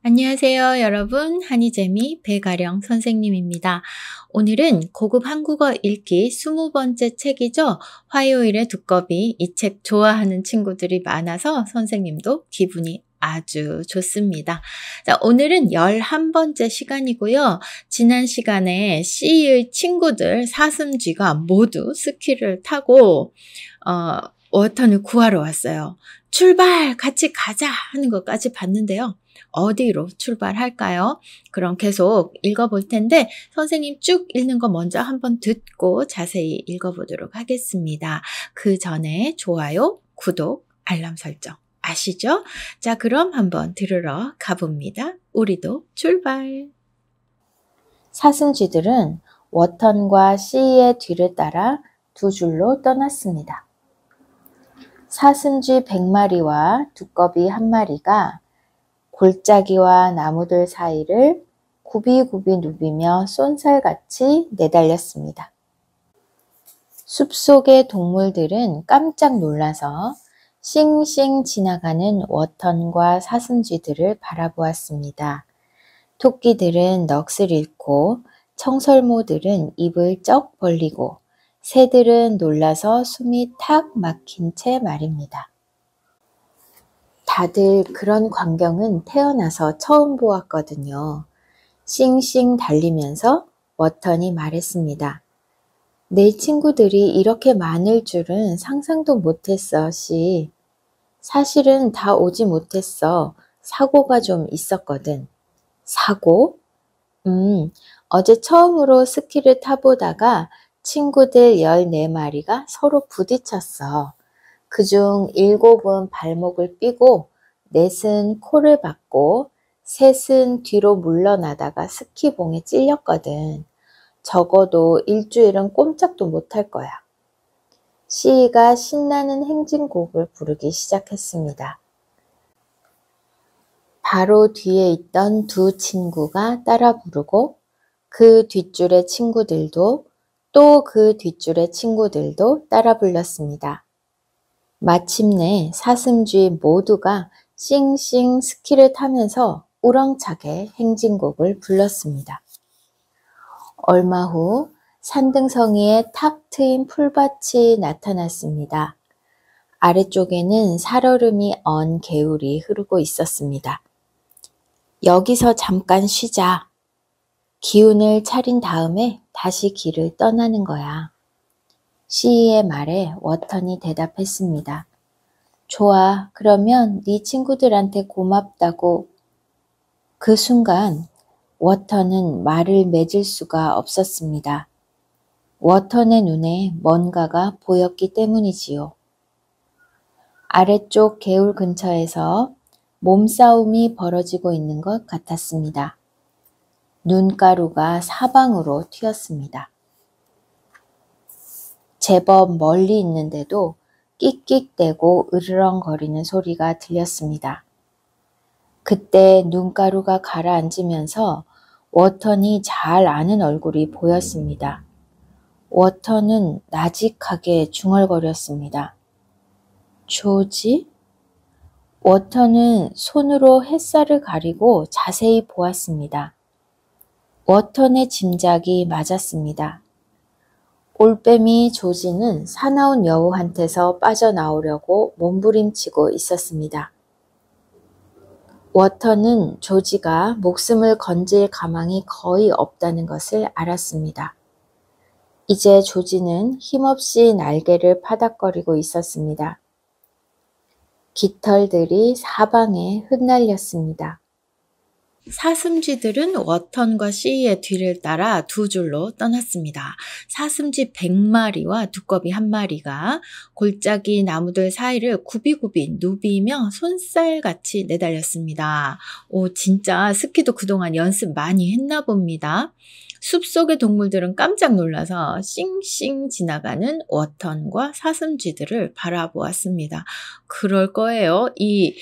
안녕하세요, 여러분. 한이재미 배가령 선생님입니다. 오늘은 고급 한국어 읽기 20번째 책이죠. 화요일의 두꺼비. 이 책 좋아하는 친구들이 많아서 선생님도 기분이 아주 좋습니다. 자, 오늘은 11번째 시간이고요. 지난 시간에 C의 친구들 사슴쥐가 모두 스키를 타고 워턴을 구하러 왔어요. 출발! 같이 가자! 하는 것까지 봤는데요. 어디로 출발할까요? 그럼 계속 읽어볼 텐데 선생님 쭉 읽는 거 먼저 한번 듣고 자세히 읽어보도록 하겠습니다. 그 전에 좋아요, 구독, 알람 설정 아시죠? 자, 그럼 한번 들으러 가봅니다. 우리도 출발! 사슴쥐들은 워턴과 C의 뒤를 따라 두 줄로 떠났습니다. 사슴쥐 100마리와 두꺼비 1마리가 골짜기와 나무들 사이를 굽이굽이 누비며 쏜살같이 내달렸습니다. 숲속의 동물들은 깜짝 놀라서 싱싱 지나가는 워턴과 사슴쥐들을 바라보았습니다. 토끼들은 넋을 잃고 청설모들은 입을 쩍 벌리고 새들은 놀라서 숨이 탁 막힌 채 말입니다. 다들 그런 광경은 태어나서 처음 보았거든요. 싱싱 달리면서 워턴이 말했습니다. 내 친구들이 이렇게 많을 줄은 상상도 못했어, 씨. 사실은 다 오지 못했어. 사고가 좀 있었거든. 사고? 어제 처음으로 스키를 타보다가 친구들 14마리가 서로 부딪혔어. 그중 7은 발목을 삐고, 4은 코를 박고, 3은 뒤로 물러나다가 스키봉에 찔렸거든. 적어도 일주일은 꼼짝도 못할 거야. 시이가 신나는 행진곡을 부르기 시작했습니다. 바로 뒤에 있던 두 친구가 따라 부르고 그 뒷줄의 친구들도 또 그 뒷줄의 친구들도 따라 불렀습니다. 마침내 사슴쥐 모두가 싱싱 스키를 타면서 우렁차게 행진곡을 불렀습니다. 얼마 후 산등성이에 탁 트인 풀밭이 나타났습니다. 아래쪽에는 살얼음이 언 개울이 흐르고 있었습니다. 여기서 잠깐 쉬자. 기운을 차린 다음에 다시 길을 떠나는 거야. 시이의 말에 워턴이 대답했습니다. 좋아, 그러면 네 친구들한테 고맙다고. 그 순간 워턴은 말을 맺을 수가 없었습니다. 워턴의 눈에 뭔가가 보였기 때문이지요. 아래쪽 개울 근처에서 몸싸움이 벌어지고 있는 것 같았습니다. 눈가루가 사방으로 튀었습니다. 제법 멀리 있는데도 끽끽대고 으르렁거리는 소리가 들렸습니다. 그때 눈가루가 가라앉으면서 워턴이 잘 아는 얼굴이 보였습니다. 워턴은 나직하게 중얼거렸습니다. 조지? 워턴은 손으로 햇살을 가리고 자세히 보았습니다. 워턴의 짐작이 맞았습니다. 올빼미 조지는 사나운 여우한테서 빠져나오려고 몸부림치고 있었습니다. 워턴은 조지가 목숨을 건질 가망이 거의 없다는 것을 알았습니다. 이제 조지는 힘없이 날개를 파닥거리고 있었습니다. 깃털들이 사방에 흩날렸습니다. 사슴쥐들은 워턴과 C의 뒤를 따라 두 줄로 떠났습니다. 사슴쥐 100마리와 두꺼비 1마리가 골짜기 나무들 사이를 굽이굽이 누비며 손살같이 내달렸습니다. 진짜 스키도 그동안 연습 많이 했나 봅니다. 숲속의 동물들은 깜짝 놀라서 싱싱 지나가는 워턴과 사슴쥐들을 바라보았습니다. 그럴 거예요. 이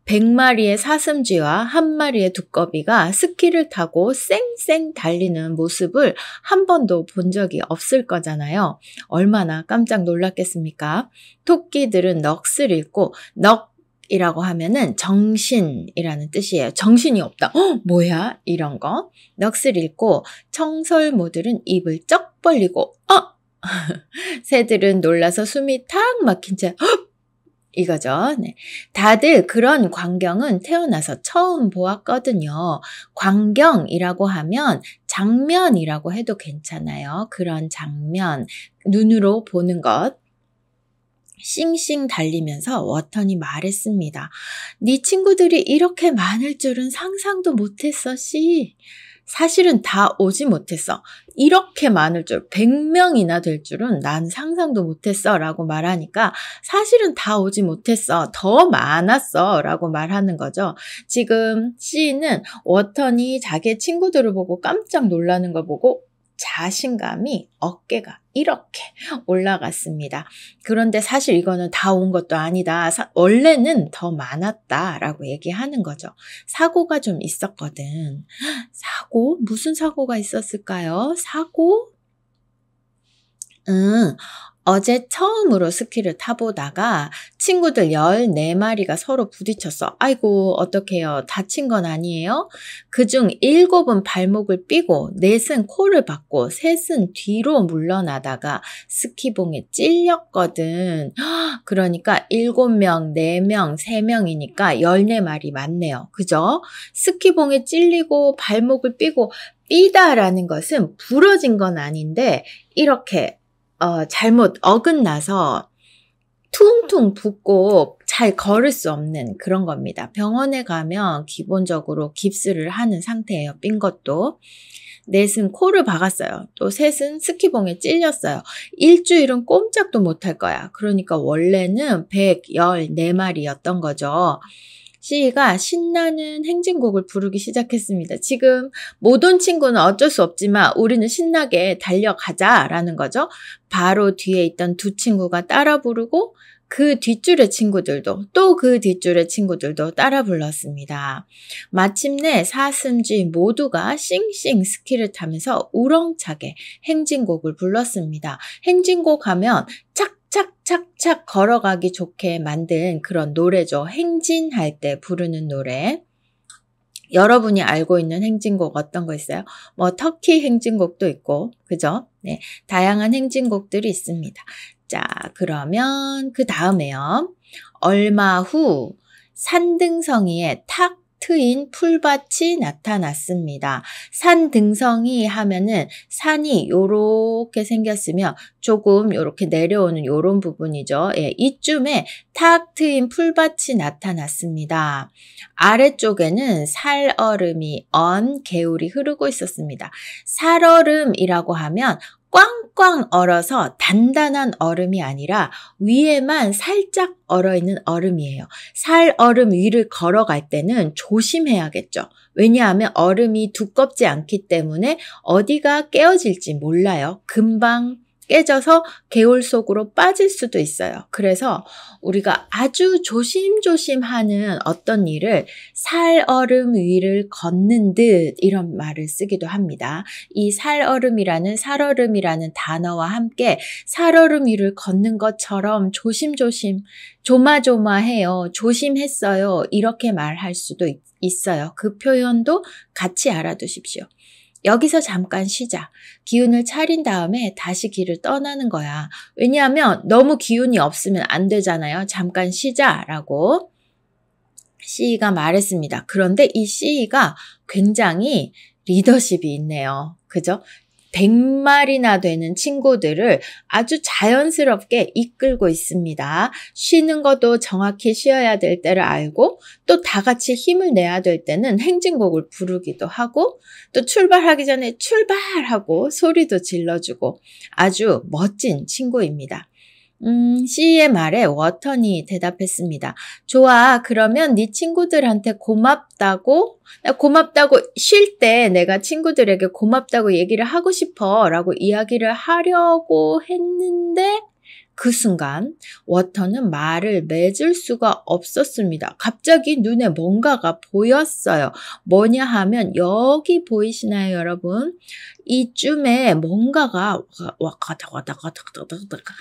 100마리의 사슴쥐와 1마리의 두꺼비가 스키를 타고 쌩쌩 달리는 모습을 한 번도 본 적이 없을 거잖아요. 얼마나 깜짝 놀랐겠습니까? 토끼들은 넋을 잃고 이라고 하면은 정신이라는 뜻이에요. 정신이 없다. 뭐야? 이런 거. 넋을 잃고 청설모들은 입을 쩍 벌리고 새들은 놀라서 숨이 탁 막힌 채 이거죠. 네. 다들 그런 광경은 태어나서 처음 보았거든요. 광경이라고 하면 장면이라고 해도 괜찮아요. 그런 장면, 눈으로 보는 것. 싱싱 달리면서 워턴이 말했습니다. 네 친구들이 이렇게 많을 줄은 상상도 못했어, 씨. 사실은 다 오지 못했어. 이렇게 많을 줄, 100명이나 될 줄은 난 상상도 못했어 라고 말하니까 사실은 다 오지 못했어. 더 많았어 라고 말하는 거죠. 지금 C는 워턴이 자기의 친구들을 보고 깜짝 놀라는 걸 보고 자신감이 어깨가 이렇게 올라갔습니다. 그런데 사실 이거는 다 온 것도 아니다. 원래는 더 많았다라고 얘기하는 거죠. 사고가 좀 있었거든. 사고? 무슨 사고가 있었을까요? 사고? 어제 처음으로 스키를 타보다가 친구들 14마리가 서로 부딪혔어. 아이고 어떡해요. 다친 건 아니에요? 그중 7은 발목을 삐고 4은 코를 박고 3은 뒤로 물러나다가 스키봉에 찔렸거든. 그러니까 7명, 4명, 3명이니까 14마리 맞네요. 그죠? 스키봉에 찔리고 발목을 삐고 삐다라는 것은 부러진 건 아닌데 이렇게 잘못 어긋나서 퉁퉁 붓고 잘 걸을 수 없는 그런 겁니다. 병원에 가면 기본적으로 깁스를 하는 상태예요. 삔 것도. 4은 코를 박았어요. 또 3은 스키봉에 찔렸어요. 일주일은 꼼짝도 못할 거야. 그러니까 원래는 114마리였던 거죠. C가 신나는 행진곡을 부르기 시작했습니다. 지금 못 온 친구는 어쩔 수 없지만 우리는 신나게 달려가자라는 거죠. 바로 뒤에 있던 2 친구가 따라 부르고 그 뒷줄의 친구들도 또 그 뒷줄의 친구들도 따라 불렀습니다. 마침내 사슴쥐 모두가 싱싱 스키를 타면서 우렁차게 행진곡을 불렀습니다. 행진곡 하면 착착착착 걸어가기 좋게 만든 그런 노래죠. 행진할 때 부르는 노래. 여러분이 알고 있는 행진곡 어떤 거 있어요? 뭐 터키 행진곡도 있고, 그죠? 네, 다양한 행진곡들이 있습니다. 자, 그러면 그 다음에요. 얼마 후 산등성이에 탁 트인 풀밭이 나타났습니다. 산등성이 하면은 산이 요렇게 생겼으면 조금 요렇게 내려오는 요런 부분이죠. 예, 이쯤에 탁 트인 풀밭이 나타났습니다. 아래쪽에는 살얼음이 개울이 흐르고 있었습니다. 살얼음이라고 하면 꽝꽝 얼어서 단단한 얼음이 아니라 위에만 살짝 얼어있는 얼음이에요. 살얼음 위를 걸어갈 때는 조심해야겠죠. 왜냐하면 얼음이 두껍지 않기 때문에 어디가 깨어질지 몰라요. 금방 깨져서 개울 속으로 빠질 수도 있어요. 그래서 우리가 아주 조심조심 하는 어떤 일을 살얼음 위를 걷는 듯 이런 말을 쓰기도 합니다. 이 살얼음이라는 단어와 함께 살얼음 위를 걷는 것처럼 조심조심, 조마조마해요. 조심했어요. 이렇게 말할 수도 있어요. 그 표현도 같이 알아두십시오. 여기서 잠깐 쉬자. 기운을 차린 다음에 다시 길을 떠나는 거야. 왜냐하면 너무 기운이 없으면 안 되잖아요. 잠깐 쉬자라고 C가 말했습니다. 그런데 이 C가 굉장히 리더십이 있네요. 그죠? 100마리나 되는 친구들을 아주 자연스럽게 이끌고 있습니다. 쉬는 것도 정확히 쉬어야 될 때를 알고 또 다 같이 힘을 내야 될 때는 행진곡을 부르기도 하고 또 출발하기 전에 출발하고 소리도 질러주고 아주 멋진 친구입니다. C의 말에 워턴이 대답했습니다. 좋아, 그러면 네 친구들한테 고맙다고 쉴 때 내가 친구들에게 고맙다고 얘기를 하고 싶어 라고 이야기를 하려고 했는데 그 순간 워턴은 말을 맺을 수가 없었습니다. 갑자기 눈에 뭔가가 보였어요. 뭐냐 하면 여기 보이시나요, 여러분? 이쯤에 뭔가가 와가닥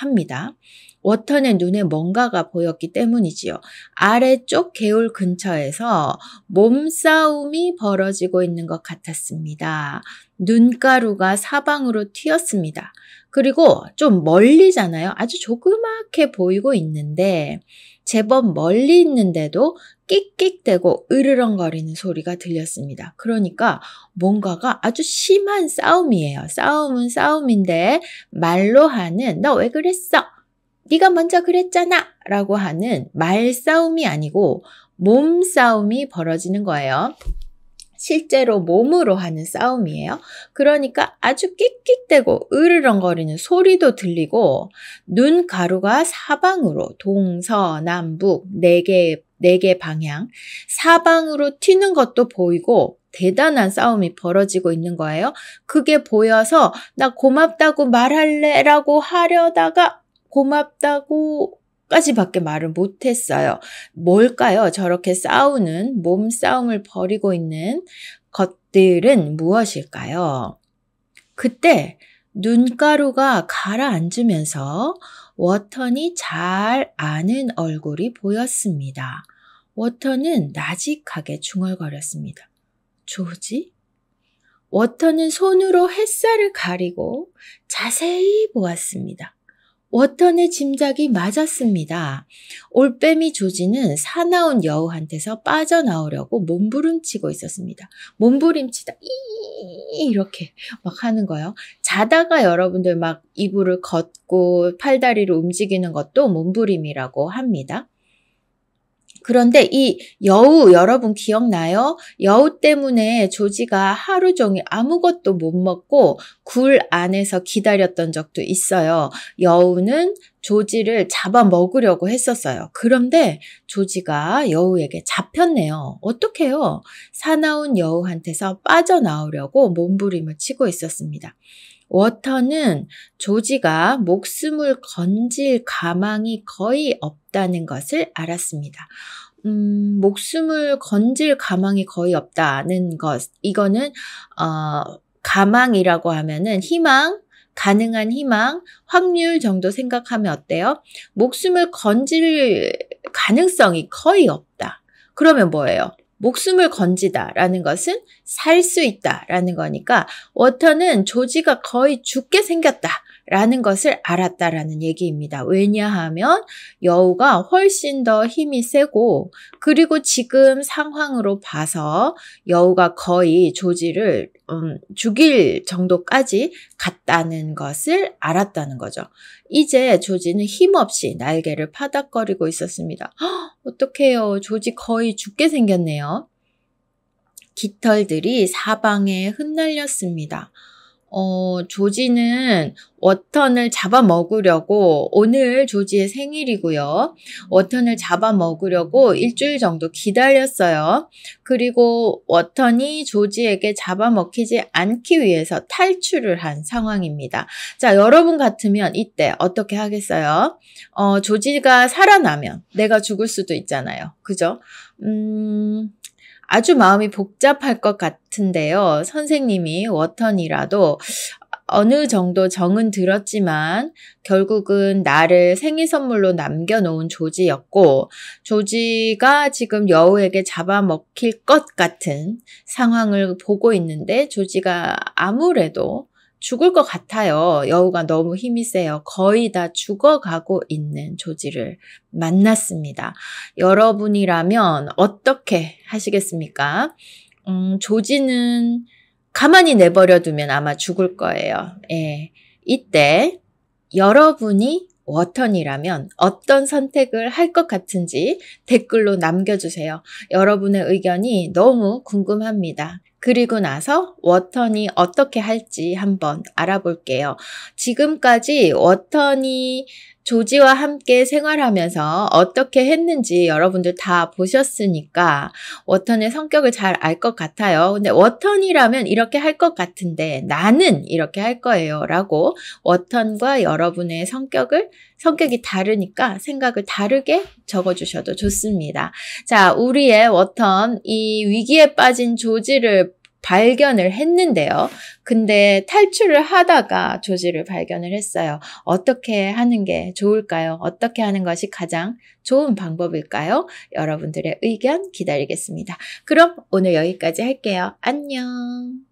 합니다. 워턴의 눈에 뭔가가 보였기 때문이지요. 아래쪽 개울 근처에서 몸싸움이 벌어지고 있는 것 같았습니다. 눈가루가 사방으로 튀었습니다. 그리고 좀 멀리잖아요. 아주 조그맣게 보이고 있는데 제법 멀리 있는데도 끽끽대고 으르렁거리는 소리가 들렸습니다. 그러니까 뭔가가 아주 심한 싸움이에요. 싸움은 싸움인데 말로 하는 너 왜 그랬어? 네가 먼저 그랬잖아 라고 하는 말싸움이 아니고 몸싸움이 벌어지는 거예요. 실제로 몸으로 하는 싸움이에요. 그러니까 아주 끽끽대고 으르렁거리는 소리도 들리고 눈가루가 사방으로 동서남북 네 개 방향 사방으로 튀는 것도 보이고 대단한 싸움이 벌어지고 있는 거예요. 그게 보여서 나 고맙다고 말할래 라고 하려다가 고맙다고 까지밖에 말을 못했어요. 뭘까요? 저렇게 싸우는 몸싸움을 벌이고 있는 것들은 무엇일까요? 그때 눈가루가 가라앉으면서 워턴이 잘 아는 얼굴이 보였습니다. 워턴은 나직하게 중얼거렸습니다. 조지? 워턴은 손으로 햇살을 가리고 자세히 보았습니다. 워턴의 짐작이 맞았습니다. 올빼미 조지는 사나운 여우한테서 빠져나오려고 몸부림치고 있었습니다. 몸부림치다 이렇게 막 하는 거예요. 자다가 여러분들 막 이불을 걷고 팔다리를 움직이는 것도 몸부림이라고 합니다. 그런데 이 여우 여러분 기억나요? 여우 때문에 조지가 하루 종일 아무것도 못 먹고 굴 안에서 기다렸던 적도 있어요. 여우는 조지를 잡아먹으려고 했었어요. 그런데 조지가 여우에게 잡혔네요. 어떡해요? 사나운 여우한테서 빠져나오려고 몸부림을 치고 있었습니다. 워턴은 조지가 목숨을 건질 가망이 거의 없다는 것을 알았습니다. 목숨을 건질 가망이 거의 없다는 것, 이거는 가망이라고 하면은 희망, 가능한 희망, 확률 정도 생각하면 어때요? 목숨을 건질 가능성이 거의 없다. 그러면 뭐예요? 목숨을 건지다라는 것은 살 수 있다라는 거니까 워턴은 조지가 거의 죽게 생겼다라는 것을 알았다라는 얘기입니다. 왜냐하면 여우가 훨씬 더 힘이 세고 그리고 지금 상황으로 봐서 여우가 거의 조지를 죽일 정도까지 갔다는 것을 알았다는 거죠. 이제 조지는 힘없이 날개를 파닥거리고 있었습니다. 어떡해요. 조지 거의 죽게 생겼네요. 깃털들이 사방에 흩날렸습니다. 조지는 워턴을 잡아먹으려고 오늘 조지의 생일이고요. 워턴을 잡아먹으려고 일주일 정도 기다렸어요. 그리고 워턴이 조지에게 잡아먹히지 않기 위해서 탈출을 한 상황입니다. 자, 여러분 같으면 이때 어떻게 하겠어요? 조지가 살아나면 내가 죽을 수도 있잖아요. 그죠? 아주 마음이 복잡할 것 같은데요. 선생님이 워턴이라도 어느 정도 정은 들었지만 결국은 나를 생일 선물로 남겨놓은 조지였고 조지가 지금 여우에게 잡아먹힐 것 같은 상황을 보고 있는데 조지가 아무래도 죽을 것 같아요. 여우가 너무 힘이 세요. 거의 다 죽어가고 있는 조지를 만났습니다. 여러분이라면 어떻게 하시겠습니까? 조지는 가만히 내버려 두면 아마 죽을 거예요. 예. 이때 여러분이 워턴이라면 어떤 선택을 할 것 같은지 댓글로 남겨주세요. 여러분의 의견이 너무 궁금합니다. 그리고 나서 워턴이 어떻게 할지 한번 알아볼게요. 지금까지 워턴이 조지와 함께 생활하면서 어떻게 했는지 여러분들 다 보셨으니까 워턴의 성격을 잘 알 것 같아요. 근데 워턴이라면 이렇게 할 것 같은데 나는 이렇게 할 거예요 라고 워턴과 여러분의 성격이 다르니까 생각을 다르게 적어주셔도 좋습니다. 자, 우리의 워턴, 이 위기에 빠진 조지를 발견을 했는데요. 근데 탈출을 하다가 조지를 발견을 했어요. 어떻게 하는 게 좋을까요? 어떻게 하는 것이 가장 좋은 방법일까요? 여러분들의 의견 기다리겠습니다. 그럼 오늘 여기까지 할게요. 안녕.